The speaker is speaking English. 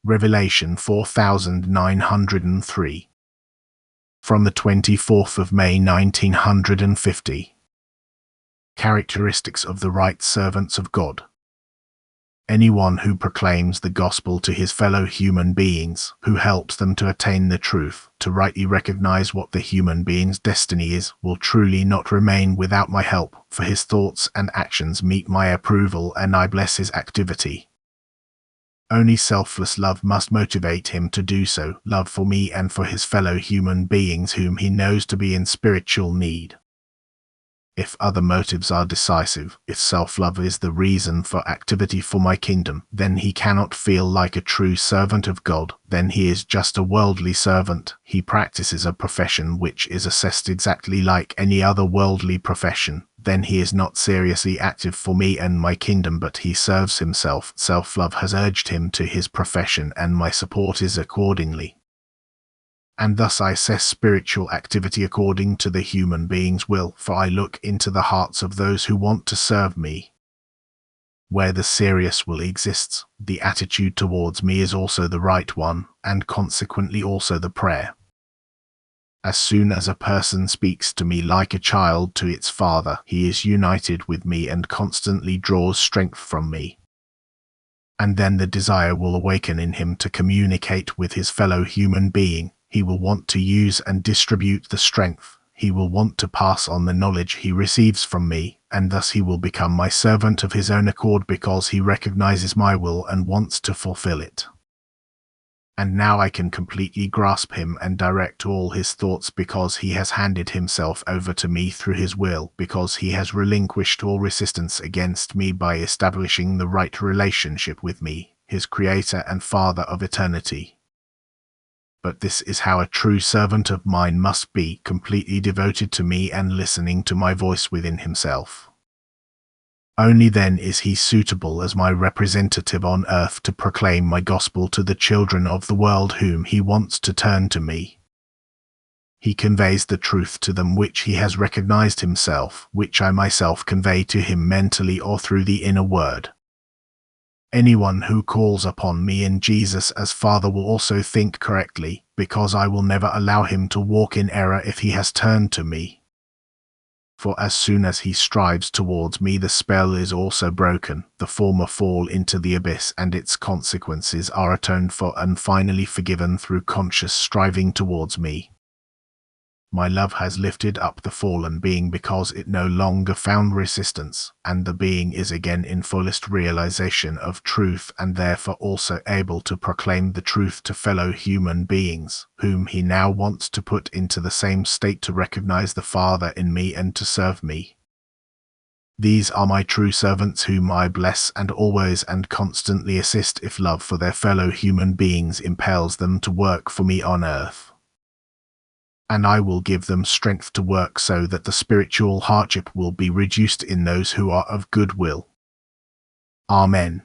Revelation 4903. From the 24th of May 1950. Characteristics of the right servants of God. Anyone who proclaims the gospel to his fellow human beings, who helps them to attain the truth, to rightly recognize what the human being's destiny is, will truly not remain without my help, for his thoughts and actions meet my approval and I bless his activity. Only selfless love must motivate him to do so, love for me and for his fellow human beings whom he knows to be in spiritual need. If other motives are decisive, if self-love is the reason for activity for my kingdom, then he cannot feel like a true servant of God, then he is just a worldly servant. He practices a profession which is assessed exactly like any other worldly profession. Then he is not seriously active for me and my kingdom, but he serves himself. Self-love has urged him to his profession and my support is accordingly. And thus I assess spiritual activity according to the human being's will, for I look into the hearts of those who want to serve me. Where the serious will exists, the attitude towards me is also the right one, and consequently also the prayer. As soon as a person speaks to me like a child to its father, he is united with me and constantly draws strength from me. And then the desire will awaken in him to communicate with his fellow human being. He will want to use and distribute the strength. He will want to pass on the knowledge he receives from me, and thus he will become my servant of his own accord because he recognizes my will and wants to fulfill it. And now I can completely grasp him and direct all his thoughts because he has handed himself over to me through his will, because he has relinquished all resistance against me by establishing the right relationship with me, his Creator and Father of eternity. But this is how a true servant of mine must be, completely devoted to me and listening to my voice within himself. Only then is he suitable as my representative on earth to proclaim my gospel to the children of the world whom he wants to turn to me. He conveys the truth to them which he has recognized himself, which I myself convey to him mentally or through the inner word. Anyone who calls upon me in Jesus as Father will also think correctly, because I will never allow him to walk in error if he has turned to me. For as soon as he strives towards me, the spell is also broken, the former fall into the abyss and its consequences are atoned for and finally forgiven through conscious striving towards me. My love has lifted up the fallen being because it no longer found resistance, and the being is again in fullest realization of truth and therefore also able to proclaim the truth to fellow human beings, whom he now wants to put into the same state to recognize the Father in me and to serve me. These are my true servants whom I bless and always and constantly assist if love for their fellow human beings impels them to work for me on earth. And I will give them strength to work so that the spiritual hardship will be reduced in those who are of good will. Amen.